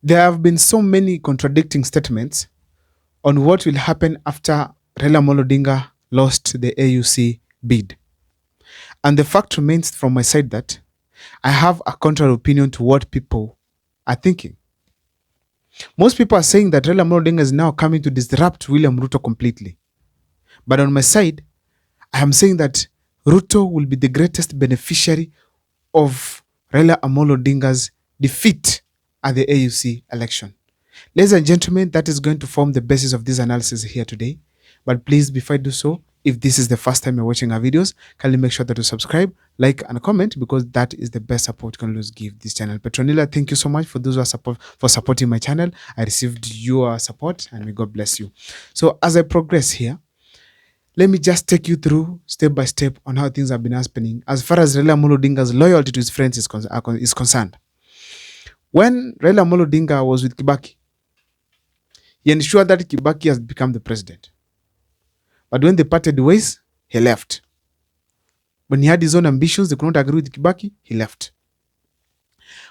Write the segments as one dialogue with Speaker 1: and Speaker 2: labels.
Speaker 1: There have been so many contradicting statements on what will happen after Raila Amolo Odinga lost the AUC bid. And the fact remains from my side that I have a contrary opinion to what people are thinking. Most people are saying that Raila Amolo Odinga is now coming to disrupt William Ruto completely. But on my side, I am saying that Ruto will be the greatest beneficiary of Raila Amolo Odinga's defeat at the AUC election. Ladies and gentlemen, that is going to form the basis of this analysis here today. But please, before I do so, if this is the first time you're watching our videos, kindly make sure that you subscribe, like, and comment, because that is the best support you can always give this channel. Petronilla, thank you so much for those who are supporting my channel. I received your support, and may God bless you. So as I progress here, let me just take you through step by step on how things have been happening as far as Raila Amolo Odinga's loyalty to his friends is concerned. When Raila Amolo Odinga was with Kibaki, he ensured that Kibaki has become the president. But when they parted ways, he left. When he had his own ambitions, they could not agree with Kibaki, he left.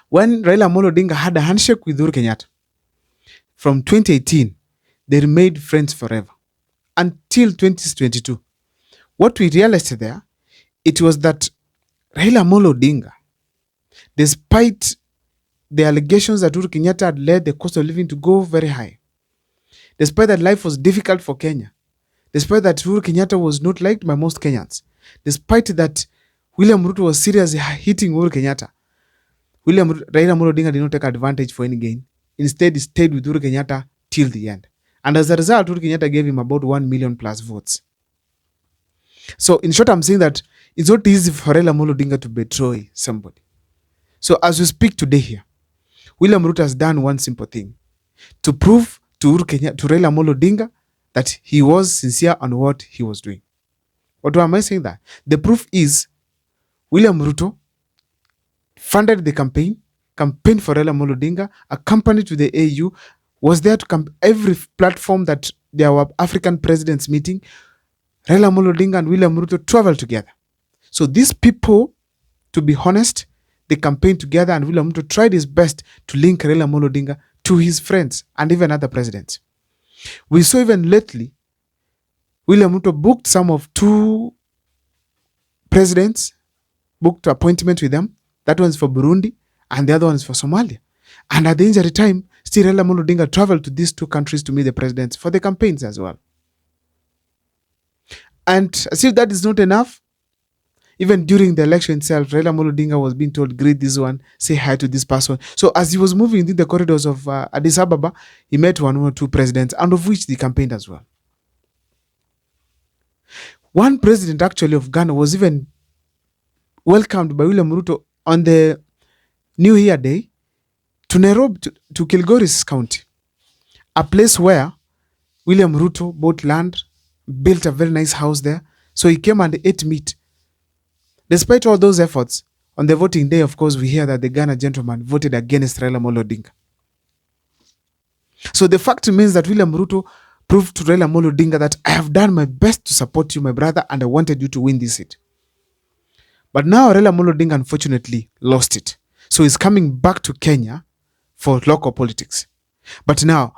Speaker 1: When Raila Amolo Odinga had a handshake with Uhuru Kenyatta, from 2018, they remained friends forever until 2022. What we realized there, it was that Raila Amolo Odinga, despite the allegations that Uhuru Kenyatta had led the cost of living to go very high, despite that life was difficult for Kenya, despite that Uhuru Kenyatta was not liked by most Kenyans, despite that William Ruto was seriously hitting Uhuru Kenyatta, Raila Amolo Odinga did not take advantage for any gain. Instead, he stayed with Uhuru Kenyatta till the end. And as a result, Uhuru Kenyatta gave him about 1 million plus votes. So in short, I'm saying that it's not easy for Raila Amolo Odinga to betray somebody. So as we speak today here, William Ruto has done one simple thing, to prove to Raila Amolo Odinga that he was sincere on what he was doing. What am I saying that? The proof is William Ruto funded the campaign for Raila Amolo Odinga, accompanied to the AU, was there to every platform that there were African presidents meeting. Raila Amolo Odinga and William Ruto traveled together. So these people, to be honest, they campaigned together, and William Ruto tried his best to link Raila Amolo Odinga to his friends and even other presidents. We saw even lately, William Ruto booked some of 2 presidents, booked appointment with them. That one's for Burundi, and the other one is for Somalia. And at the injury time, still Raila Amolo Odinga traveled to these 2 countries to meet the presidents for the campaigns as well. And as if that is not enough, even during the election itself, Raila Amolo Odinga was being told, greet this one, say hi to this person. So as he was moving in the corridors of Addis Ababa, he met 1 or 2 presidents, and of which they campaigned as well. One president actually of Ghana was even welcomed by William Ruto on the New Year Day to Nairobi, to Kilgoris County, a place where William Ruto bought land, built a very nice house there. So he came and ate meat. Despite all those efforts, on the voting day, of course, we hear that the Ghana gentleman voted against Raila Amolo Odinga. So the fact remains that William Ruto proved to Raila Amolo Odinga that I have done my best to support you, my brother, and I wanted you to win this seat. But now Raila Amolo Odinga unfortunately lost it. So he's coming back to Kenya for local politics. But now,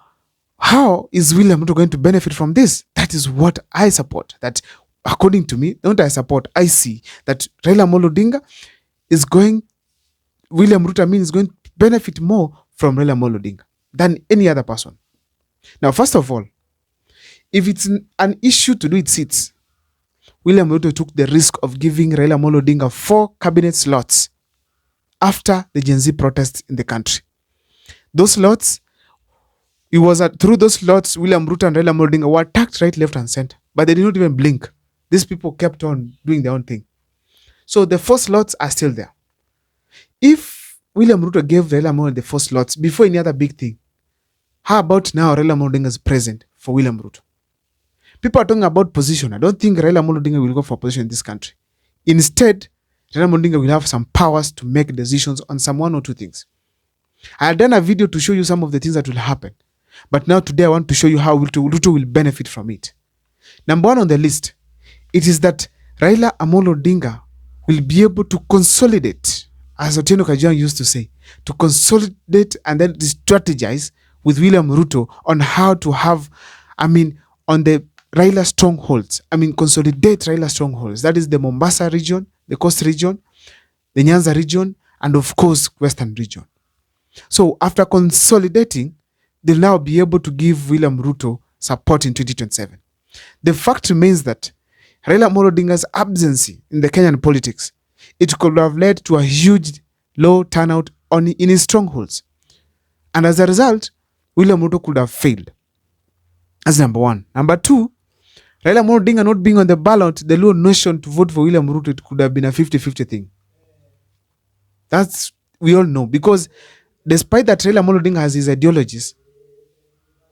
Speaker 1: how is William Ruto going to benefit from this? That is what I support. That according to me, not I support, I see that Raila Amolo Odinga is going, William Ruto is going to benefit more from Raila Amolo Odinga than any other person. Now, first of all, if it's an issue to do with seats, William Ruto took the risk of giving Raila Amolo Odinga 4 cabinet slots after the Gen Z protests in the country. Those slots, it was through those slots, William Ruto and Raila Amolo Odinga were attacked right, left, and center, but they did not even blink. These people kept on doing their own thing. So the 4 slots are still there. If William Ruto gave Raila Amolo the 4 slots before any other big thing, how about now Raila Amolo Odinga is present for William Ruto? People are talking about position. I don't think Raila Amolo Odinga will go for position in this country. Instead, Raila Amolo Odinga will have some powers to make decisions on some 1 or 2 things. I had done a video to show you some of the things that will happen. But now today I want to show you how Ruto will benefit from it. Number 1 on the list, it is that Raila Amolo Odinga will be able to consolidate as Otieno Kajwang used to say, to consolidate and then strategize with William Ruto on how to have, on the Raila strongholds. Consolidate Raila strongholds. That is the Mombasa region, the Coast region, the Nyanza region, and of course, Western region. So after consolidating, they'll now be able to give William Ruto support in 2027. The fact remains that Raila Amolo Odinga's absence in the Kenyan politics, it could have led to a huge low turnout in his strongholds. And as a result, William Ruto could have failed. That's number one. Number two, Raila Amolo Odinga not being on the ballot, the Luo nation to vote for William Ruto, it could have been a 50-50 thing. That's, we all know. Because despite that Raila Amolo Odinga has his ideologies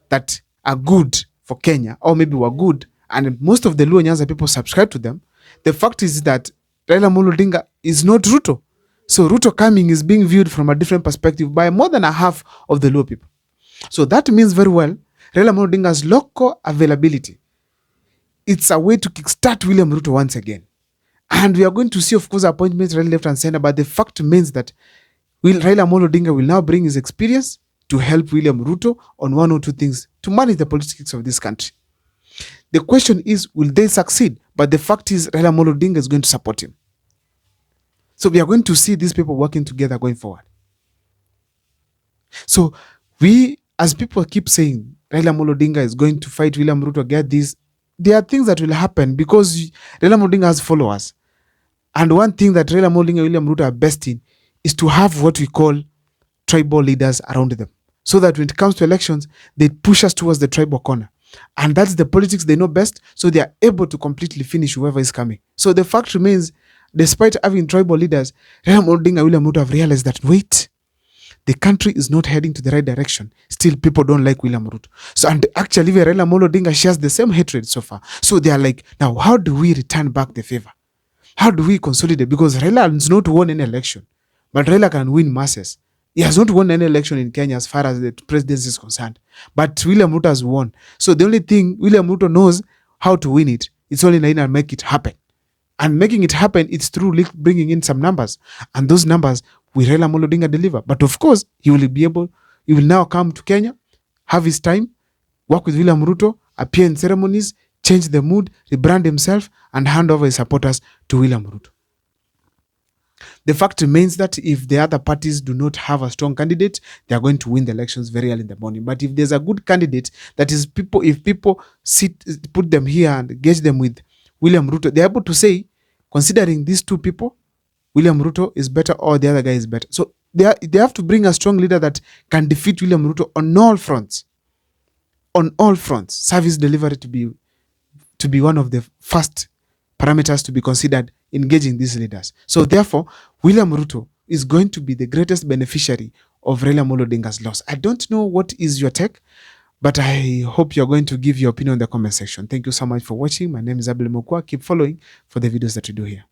Speaker 1: that are good for Kenya, or maybe were good, and most of the Luo Nyanza people subscribe to them, the fact is that Raila Amolo Odinga is not Ruto. So Ruto coming is being viewed from a different perspective by more than a half of the Luo people. So that means very well, Raila Amolo Odinga's local availability, it's a way to kickstart William Ruto once again. And we are going to see, of course, appointments right, left and center, but the fact remains that Raila Amolo Odinga will now bring his experience to help William Ruto on one or two things to manage the politics of this country. The question is, will they succeed? But the fact is, Raila Amolo Odinga is going to support him. So we are going to see these people working together going forward. So we, as people keep saying, Raila Amolo Odinga is going to fight William Ruto, get this, there are things that will happen because Raila Amolo Odinga has followers. And one thing that Raila Amolo Odinga and William Ruto are best in is to have what we call tribal leaders around them. So that when it comes to elections, they push us towards the tribal corner. And that's the politics they know best, so they are able to completely finish whoever is coming. So the fact remains, despite having tribal leaders, Raila Amolo Odinga and William Ruto have realized that, wait, the country is not heading to the right direction. Still, people don't like William Ruto. So, and actually, Raila Amolo Odinga shares the same hatred so far. So they are like, now, how do we return back the favor? How do we consolidate? Because Raila has not won any election, but Raila can win masses. He has not won any election in Kenya as far as the presidency is concerned. But William Ruto has won. So the only thing William Ruto knows how to win it, it's only Naina and make it happen. And making it happen, it's through bringing in some numbers. And those numbers will Raila Amolo Odinga deliver. But of course, he will now come to Kenya, have his time, work with William Ruto, appear in ceremonies, change the mood, rebrand himself, and hand over his supporters to William Ruto. The fact remains that if the other parties do not have a strong candidate, they are going to win the elections very early in the morning. But if there's a good candidate, that is if people put them here and engage them with William Ruto, they're able to say, considering these two people, William Ruto is better or the other guy is better. So they have to bring a strong leader that can defeat William Ruto on all fronts. On all fronts. Service delivery to be one of the first parameters to be considered engaging these leaders. So therefore, William Ruto is going to be the greatest beneficiary of Raila Amolo Odinga's loss. I don't know what is your take, but I hope you're going to give your opinion in the comment section. Thank you so much for watching. My name is Abel Mokwa. Keep following for the videos that we do here.